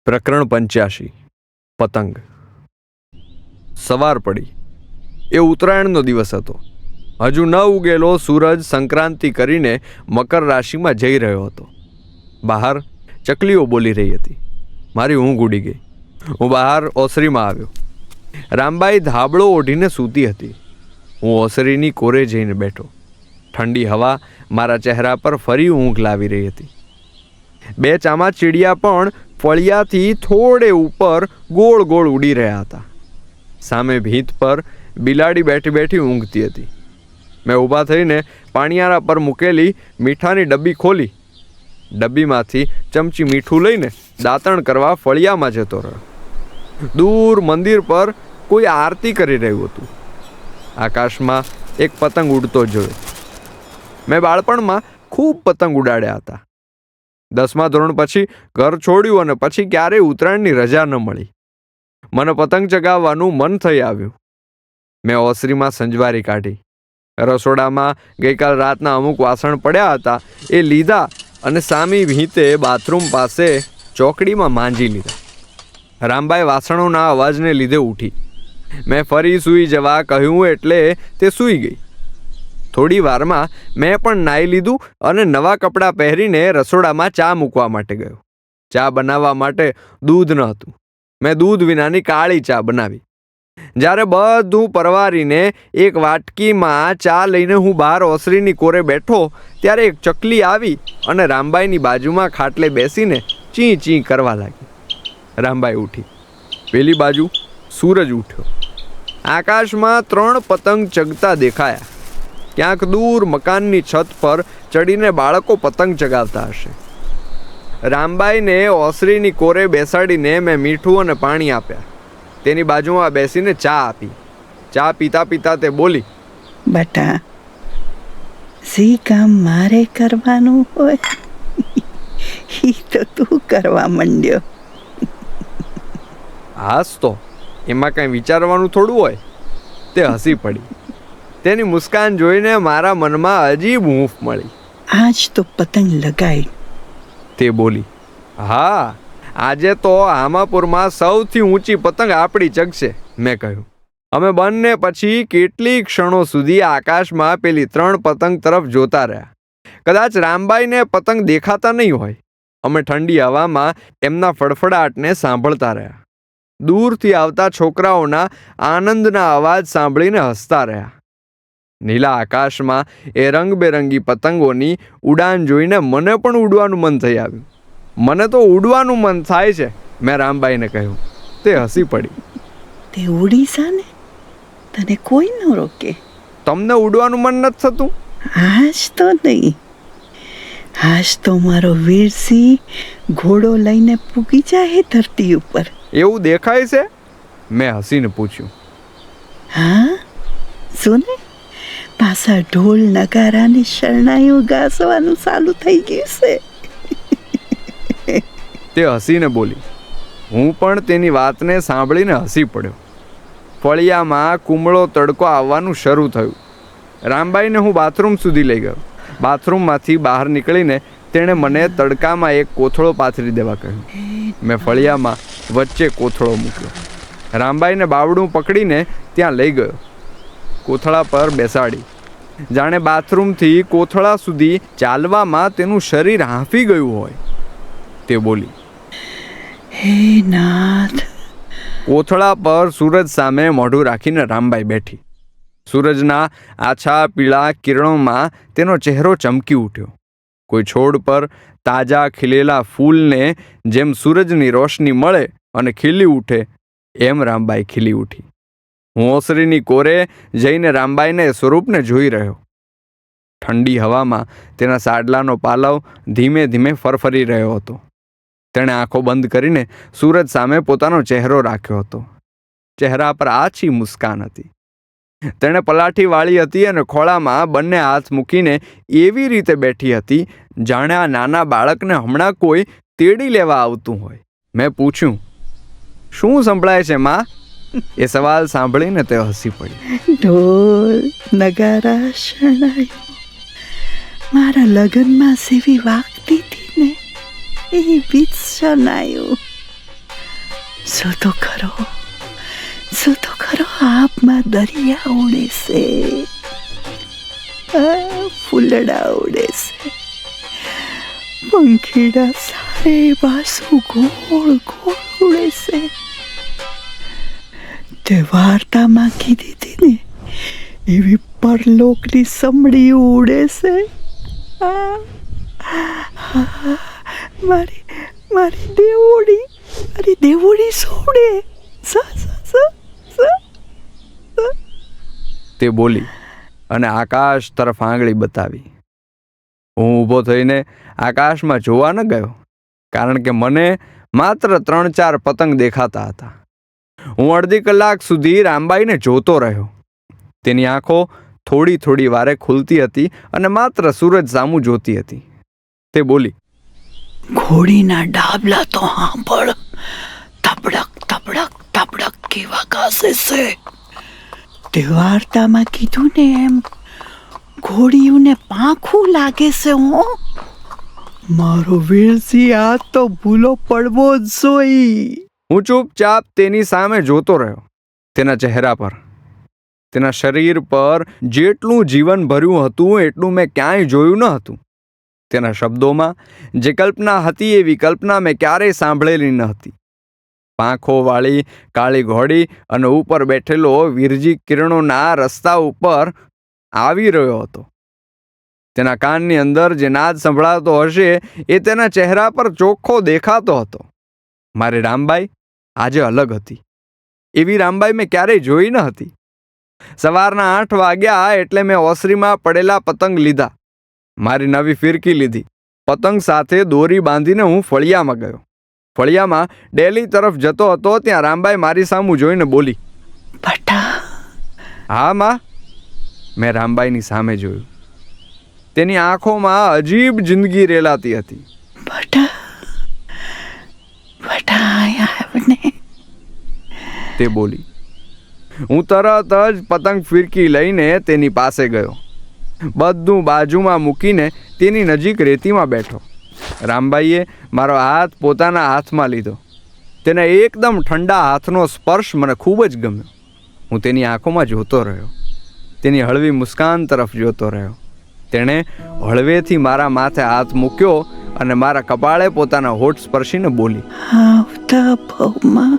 પ્રકરણ 85 પતંગ. સવાર પડી. એ ઉત્તરાયણનો દિવસ હતો. હજુ ન ઉગેલો સૂરજ સંક્રાંતિ કરીને મકર રાશિમાં જઈ રહ્યો હતો. બહાર ચકલીઓ બોલી રહી હતી. મારી ઊંઘ ઉડી ગઈ. હું બહાર ઓસરીમાં આવ્યો. રામબાઈ ધાબળો ઓઢીને સૂતી હતી. હું ઓસરીની કોરે જઈને બેઠો. ઠંડી હવા મારા ચહેરા પર ફરી ઊંઘ લાવી રહી હતી. બે ચામાચીડિયા પણ ફળિયાથી થોડે ઉપર ગોળ ગોળ ઉડી રહ્યા હતા. સામે ભીંત પર બિલાડી બેઠી બેઠી ઊંઘતી હતી. મેં ઊભા થઈને પાણીયારા પર મૂકેલી મીઠાની ડબ્બી ખોલી. ડબ્બીમાંથી ચમચી મીઠું લઈને દાંતણ કરવા ફળિયામાં જતો રહ્યો. દૂર મંદિર પર કોઈ આરતી કરી રહ્યું હતું. આકાશમાં એક પતંગ ઉડતો જોયો. મેં બાળપણમાં ખૂબ પતંગ ઉડાડ્યા હતા. 10મા ધોરણ પછી ઘર છોડ્યું અને પછી ક્યારેય ઉત્તરાયણની રજા ન મળી. મને પતંગ ચગાવવાનું મન થઈ આવ્યું. મેં ઓસરીમાં સંજવારી કાઢી. રસોડામાં ગઈકાલ રાતના અમુક વાસણ પડ્યા હતા એ લીધા અને સામી ભીંતે બાથરૂમ પાસે ચોકડીમાં માંજી લીધા. રામબાઈ વાસણોના અવાજને લીધે ઉઠી. મેં ફરી સૂઈ જવા કહ્યું એટલે તે સૂઈ ગઈ. થોડી વારમાં મેં પણ નાહી લીધું અને નવા કપડાં પહેરીને રસોડામાં ચા મૂકવા માટે ગયો. ચા બનાવવા માટે દૂધ ન હતું. મેં દૂધ વિનાની કાળી ચા બનાવી. જ્યારે બધું પરવારીને એક વાટકીમાં ચા લઈને હું બહાર ઓસરીની કોરે બેઠો ત્યારે એક ચકલી આવી અને રામબાઈની બાજુમાં ખાટલે બેસીને ચી ચી કરવા લાગી. રામબાઈ ઉઠી. પેલી બાજુ સૂરજ ઉઠ્યો. આકાશમાં 3 પતંગ ચગતા દેખાયા. ક્યાંક દૂર મકાનની છત પર ચડીને બાળકો પતંગ ચગાવતા હશે. રામબાઈને ઓસરીની કોરે બેસાડીને મેં મીઠું અને પાણી આપ્યા. તેની બાજુમાં બેસીને ચા આપી. ચા પીતા પીતા તે બોલી, બટા, જે કામ મારે કરવાનું હોય એ તો તું કરવા માંડ્યો. હાસ તો એમાં કંઈ વિચારવાનું થોડું હોય. તે હસી પડી. તેની મુસ્કાન જોઈને મારા મનમાં અજીબ હૂંફ મળી. આજ તો પતંગ લગાઈ, તે બોલી. હા, આજે તો હામાપુરમાં સૌથી ઊંચી પતંગ આપણી ચગશે, મેં કહ્યું. અમે બંને પછી કેટલીક ક્ષણો સુધી આકાશમાં પેલી 3 પતંગ તરફ જોતા રહ્યા. કદાચ રામબાઈને પતંગ દેખાતા નહીં હોય. અમે ઠંડી હવામાં એમના ફડફડાટને સાંભળતા રહ્યા. દૂરથી આવતા છોકરાઓના આનંદના અવાજ સાંભળીને હસતા રહ્યા. નીલા આકાશમાં એ રંગબેરંગી પતંગોની ઉડાન જોઈને મને પણ ઉડવાનું મન થઈ આવ્યું. મને તો ઉડવાનું મન થાય છે, મેં રામબાઈને કહ્યું. તે હસી પડી. તે ઉડી જા ને, તને કોઈ ન રોકે. તમને ઉડવાનું મન નથી થતું? આજ તો નહીં. આજ તો મારો વીરસિંહ ઘોડો લઈને પૂગી જાય ધરતી ઉપર. એવું દેખાય છે? મેં હસીને પૂછ્યું. હા, શું ને, પાછા ઢોલ નગારાની શરણાઈઓ ગાસવાનું ચાલુ થઈ ગયું છે. તે હસીને બોલી. હું પણ તેની વાતને સાંભળીને હસી પડ્યો. ફળિયામાં કુમળો તડકો આવવાનું શરૂ થયું. રામબાઈને હું બાથરૂમ સુધી લઈ ગયો. બાથરૂમમાંથી બહાર નીકળીને તેણે મને તડકામાં એક કોથળો પાથરી દેવા કહ્યું. મેં ફળિયામાં વચ્ચે કોથળો મૂક્યો. રામબાઈને બાવડું પકડીને ત્યાં લઈ ગયો. કોથળા પર બેસાડી. જાણે બાથરૂમથી કોથળા સુધી ચાલવામાં તેનું શરીર હાંફી ગયું હોય. તે બોલી, હે નાથ. કોથળા પર સૂરજ સામે મોઢું રાખીને રામબાઈ બેઠી. સૂરજના આછા પીળા કિરણોમાં તેનો ચહેરો ચમકી ઉઠ્યો. કોઈ છોડ પર તાજા ખીલેલા ફૂલને જેમ સૂરજની રોશની મળે અને ખીલી ઉઠે એમ રામબાઈ ખીલી ઉઠી. હું ઓસરીની કોરે જઈને રામબાઈને સ્વરૂપને જોઈ રહ્યો. ઠંડી હવામાં તેના સાડલાનો પાલવ ધીમે ધીમે ફરફરી રહ્યો હતો. તેણે આંખો બંધ કરીને સૂરજ સામે પોતાનો ચહેરો રાખ્યો હતો. ચહેરા પર આછી મુસ્કાન હતી. તેણે પલાઠી વાળી હતી અને ખોળામાં બંને હાથ મૂકીને એવી રીતે બેઠી હતી જાણે આ નાના બાળકને હમણાં કોઈ તેડી લેવા આવતું હોય. મેં પૂછ્યું, શું સંભળાય છે માં? એ સવાલ સાંભળીને તે હસી પડી. ઢોલ નગારા શરણાઈઓ મારા લગ્નમાં સેવી વાગતી હતી ને, એ બીજ શરણાયું. શું તો ખરો આપમાં દરિયા ઉડે છે, ફૂલડા ઉડે છે, પંખીડા સારે બાસુ ગોળ ગોળ ઉડે છે. તે વાર્તામાં કીધી હતી ને એવી પરલોકની સમડી ઉડે છે. મારી દેવોડી સોડે. તે બોલી અને આકાશ તરફ આંગળી બતાવી. હું ઊભો થઈને આકાશમાં જોવા ન ગયો, કારણ કે મને માત્ર 3-4 પતંગ દેખાતા હતા. હું અડધી કલાક સુધી રામબાઈને જોતો રહ્યો. તેની આંખો થોડી થોડી વારે ખુલતી હતી અને માત્ર સૂરજ સામું જોતી હતી. તે બોલી, ઘોડીના ડાબલા તો સાંભળ, તબડક તબડક તબડક કેવા ઘાસે છે. તે વાર્તામાં કીધું ને એમ ઘોડીઓને પાંખું લાગે છે. મારો વીરસિંહ આ તો ભૂલો પડવો જ જોઈ. હું ચૂપચાપ તેની સામે જોતો રહ્યો. તેના ચહેરા પર, તેના શરીર પર જેટલું જીવન ભર્યું હતું એટલું મેં ક્યાંય જોયું ન હતું. તેના શબ્દોમાં જે કલ્પના હતી એવી કલ્પના મેં ક્યારેય સાંભળેલી ન હતી. પાંખોવાળી કાળી ઘોડી અને ઉપર બેઠેલો વીરજી કિરણોના રસ્તા ઉપર આવી રહ્યો હતો. તેના કાનની અંદર જે નાદ સંભળાતો હશે એ તેના ચહેરા પર ચોખ્ખો દેખાતો હતો. મારી રામબાઈ આજે અલગ હતી. એવી રામબાઈ મેં ક્યારેય જોઈ ન હતી. સવારના 8 વાગ્યા એટલે મેં ઓસરીમાં પડેલા પતંગ લીધા. મારી નવી ફિરકી લીધી. પતંગ સાથે દોરી બાંધીને હું ફળિયામાં ગયો. ફળિયામાં ડેલી તરફ જતો હતો ત્યાં રામબાઈ મારી સામું જોઈને બોલી, બટા. હા માં. મેં રામબાઈની સામે જોયું. તેની આંખોમાં અજીબ જિંદગી રેલાતી હતી. બટા આયા. તે બોલી. હું તરત જ પતંગ ફિરકી લઈને તેની પાસે ગયો. બધું બાજુમાં મૂકીને તેની નજીક રેતીમાં બેઠો. રામબાઈએ મારો હાથ પોતાના હાથમાં લીધો. તેના એકદમ ઠંડા હાથનો સ્પર્શ મને ખૂબ જ ગમ્યો. હું તેની આંખોમાં જોતો રહ્યો. તેની હળવી મુસ્કાન તરફ જોતો રહ્યો. તેણે હળવેથી મારા માથે હાથ મૂક્યો અને મારા કપાળે પોતાના હોઠ સ્પર્શીને બોલી, આવતા ભવમાં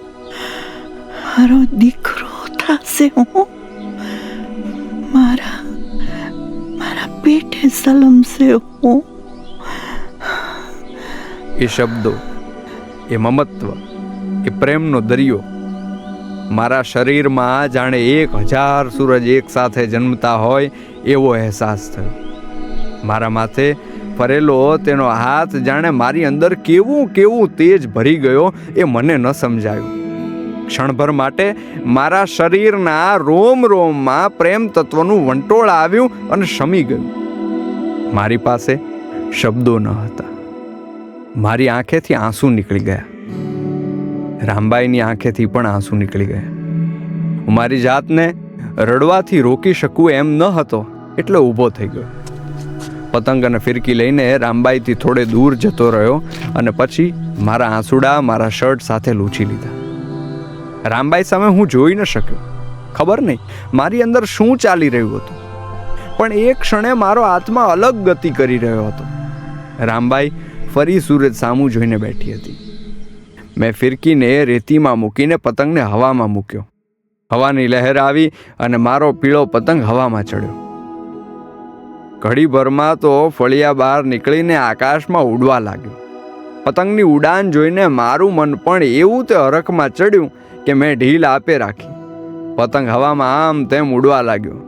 મારો દીકરો થશે. મારા પેટે સલમશે. એ શબ્દો, એ મમત્વ, એ પ્રેમનો દરિયો મારા શરીરમાં જાણે 1000 સૂરજ એક સાથે જન્મતા હોય એવો અહેસાસ થયો. મારા માથે ફરેલો તેનો હાથ જાણે મારી અંદર કેવું તેજ ભરી ગયો એ મને ન સમજાયું. ક્ષણભર માટે મારા શરીરના રોમ રોમમાં પ્રેમ તત્વનું વંટોળ આવ્યું અને શમી ગયું. મારી પાસે શબ્દો ન હતા. મારી આંખેથી આંસુ નીકળી ગયા. રામબાઈની આંખેથી પણ આંસુ નીકળી ગયા. હું મારી જાતને રડવાથી રોકી શકું એમ ન હતો એટલે ઊભો થઈ ગયો. પતંગ અને ફિરકી લઈને રામબાઈથી થોડે દૂર જતો રહ્યો અને પછી મારા આંસુડા મારા શર્ટ સાથે લૂછી લીધા. રામબાઈ સામે હું જોઈ ન શક્યો. ખબર નહીં મારી અંદર શું ચાલી રહ્યું હતું, પણ એક ક્ષણે મારો આત્મા અલગ ગતિ કરી રહ્યો હતો. રામબાઈ ફરી સૂરજ સામું જોઈને બેઠી હતી. મેં ફિરકીને રેતીમાં મૂકીને પતંગને હવામાં મૂક્યો. હવાની લહેર આવી અને મારો પીળો પતંગ હવામાં ચડ્યો. ઘડીભરમાં તો ફળિયા બહાર નીકળીને આકાશમાં ઉડવા લાગ્યો. પતંગની ઉડાન જોઈને મારું મન પણ એવું તે હરખમાં ચડ્યું કે મેં ઢીલ આપે રાખી. પતંગ હવામાં આમ તેમ ઉડવા લાગ્યો.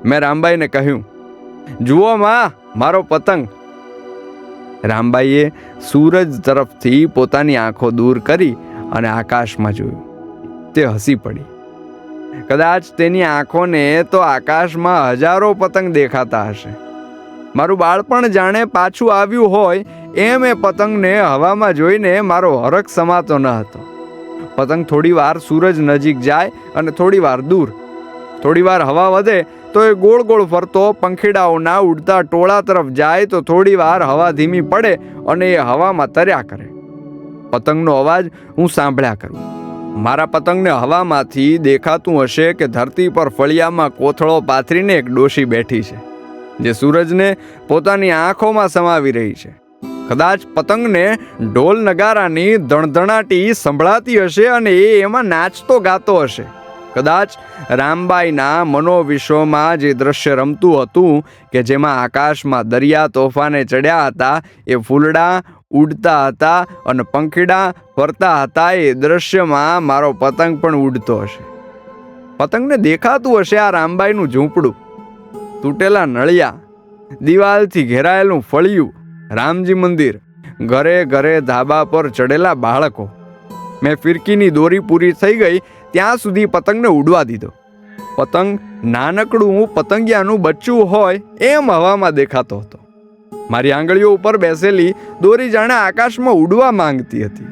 મેં રામબાઈને કહ્યું, જુઓ માં, મારો પતંગ. રામબાઈએ સૂરજ તરફથી પોતાની આંખો દૂર કરી અને આકાશમાં જોયું. તે હસી પડી. કદાચ તેની આંખોને તો આકાશમાં હજારો પતંગ દેખાતા હશે. મારું બાળપણ જાણે પાછું આવ્યું હોય એમ એ પતંગને હવામાં જોઈને મારો હરખ સમાતો ન હતો. પતંગ થોડી વાર સૂરજ નજીક જાય અને થોડી વાર દૂર. થોડી વાર હવા વધે તો એ ગોળ ગોળ ફરતો પંખીડાઓના ઉડતા ટોળા તરફ જાય તો થોડી વાર હવા ધીમી પડે અને એ હવામાં તર્યા કરે. પતંગનો અવાજ હું સાંભળ્યા કરું. મારા પતંગને હવામાંથી દેખાતું હશે કે ધરતી પર ફળિયામાં કોથળો પાથરીને એક ડોશી બેઠી છે, જે સૂરજને પોતાની આંખોમાં સમાવી રહી છે. કદાચ પતંગને ઢોલ નગારાની ધણધણાટી સંભળાતી હશે અને એ એમાં નાચતો ગાતો હશે. કદાચ રામબાઈના મનોવિશ્વમાં જે દ્રશ્ય રમતું હતું કે જેમાં આકાશમાં દરિયા તોફાને ચડ્યા હતા, એ ફૂલડા ઉડતા હતા અને પંખીડા ફરતા હતા, એ દ્રશ્યમાં મારો પતંગ પણ ઉડતો હશે. પતંગને દેખાતું હશે આ રામબાઈનું ઝૂંપડું, તૂટેલા નળિયા, દિવાલથી ઘેરાયેલું ફળિયું, રામજી મંદિર, ઘરે ઘરે ધાબા પર ચડેલા બાળકો. મેં ફિરકીની દોરી પૂરી થઈ ગઈ ત્યાં સુધી પતંગને ઉડવા દીધો. પતંગ નાનકડું પતંગિયાનું બચ્ચું હોય એમ હવામાં દેખાતો હતો. મારી આંગળીઓ ઉપર બેસેલી દોરી જાણે આકાશમાં ઉડવા માંગતી હતી.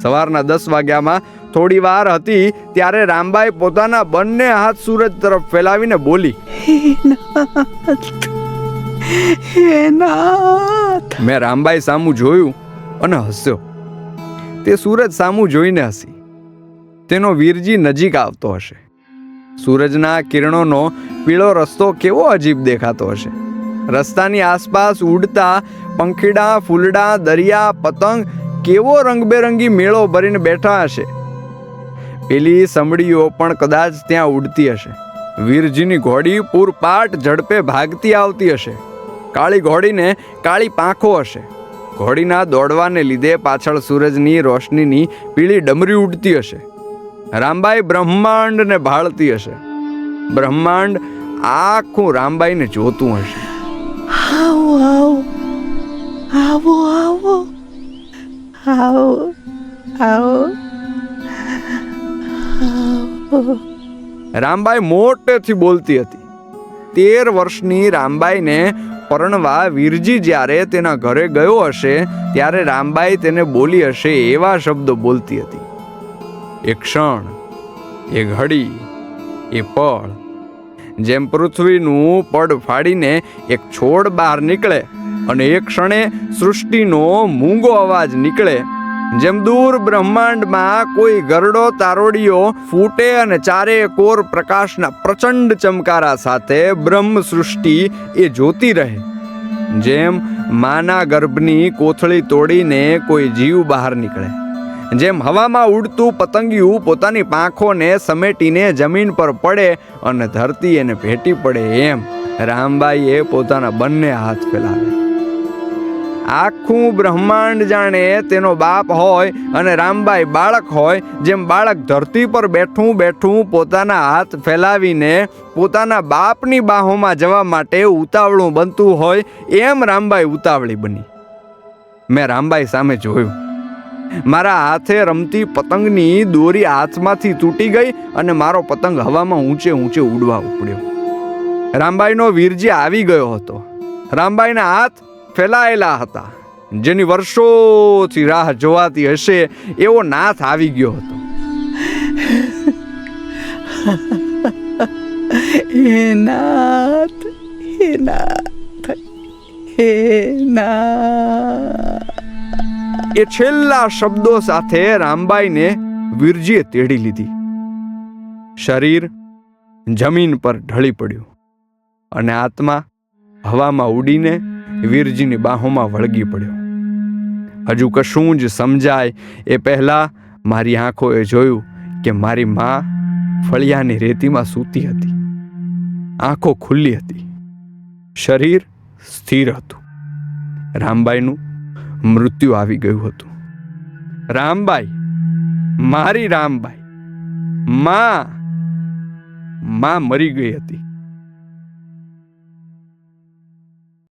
સવારના 10 વાગ્યામાં થોડી વાર હતી ત્યારે રામબાઈ પોતાના બંને હાથ સૂરજ તરફ ફેલાવીને બોલી, હે નાથ. મેં રામબાઈ સામું જોયું અને હસ્યો. તે સૂરજ સામું જોઈને હસી. તેનો વીરજી નજીક આવતો હશે. સૂરજના કિરણોનો પીળો રસ્તો કેવો અજીબ દેખાતો હશે. રસ્તાની આસપાસ ઉડતા પંખીડા, ફૂલડા, દરિયા, પતંગ કેવો રંગબેરંગી મેળો ભરીને બેઠા હશે. પેલી સમડીઓ પણ કદાચ ત્યાં ઉડતી હશે. વીરજીની ઘોડી પૂરપાટ ઝડપે ભાગતી આવતી હશે. કાળી ઘોડીને કાળી પાંખો હશે. ઘોડીના દોડવાને લીધે પાછળ સૂરજની રોશનીની પીળી ડમરી ઉડતી હશે. રામબાઈ બ્રહ્માંડને ભાળતી હશે. બ્રહ્માંડ આખું રામબાઈને જોતું હશે. આવો આવો આવો આવો આવો આવો. રામબાઈ મોટેથી બોલતી હતી. 13 વર્ષની રામબાઈને પરણવા વીરજી જ્યારે તેના ઘરે ગયો હશે ત્યારે રામબાઈ તેને બોલી હશે એવા શબ્દો બોલતી હતી. એ ક્ષણ, એ ઘડી, એ પળ, જેમ પૃથ્વીનું પડ ફાડીને એક છોડ બહાર નીકળે અને એક ક્ષણે સૃષ્ટિનો મૂંગો અવાજ નીકળે, જેમ દૂર બ્રહ્માંડમાં કોઈ ગરડો તારોડીઓ ફૂટે અને ચારે કોર પ્રકાશના પ્રચંડ ચમકારા સાથે બ્રહ્મ સૃષ્ટિ એ જોતી રહે, જેમ માના ગર્ભની કોથળી તોડીને કોઈ જીવ બહાર નીકળે, જેમ હવામાં ઉડતું પતંગિયું પોતાની પાંખોને સમેટીને જમીન પર પડે અને ધરતી એને ભેટી પડે, એમ રામબાઈએ પોતાના બંને હાથ ફેલાવે. આખું બ્રહ્માંડ જાણે તેનો બાપ હોય અને રામબાઈ બાળક હોય. જેમ બાળક ધરતી પર બેઠું બેઠું પોતાના હાથ ફેલાવીને પોતાના બાપની બાહોમાં જવા માટે ઉતાવળું બનતું હોય, એમ રામબાઈ ઉતાવળી બની. મેં રામબાઈ સામે જોયું. મારા હાથે રમતી પતંગની દોરી હાથમાંથી તૂટી ગઈ અને મારો પતંગ હવામાં ઊંચે ઊંચે ઉડવા ઉપડ્યો. રામબાઈનો વીરજી આવી ગયો હતો. રામબાઈના હાથ ફેલાયેલા હતા. જેની વર્ષોથી રાહ જોવાતી હશે એવો નાથ આવી ગયો હતો. હે નાથ, હે નાથ, હે નાથ. એ છેલ્લા શબ્દો સાથે રામબાઈને વીરજીએ તેડી લીધી. શરીર જમીન પર ઢળી પડ્યું અને આત્મા હવામાં ઉડીને વીરજીની બાહોમાં વળગી પડ્યો. હજુ કશું જ સમજાય એ પહેલા મારી આંખોએ જોયું કે મારી માં ફળિયાની રેતીમાં સૂતી હતી. આંખો ખુલ્લી હતી. શરીર સ્થિર હતું. રામબાઈનું મૃત્યુ આવી ગયું હતું. રામબાઈ, મારી રામબાઈ, માં મરી ગઈ હતી.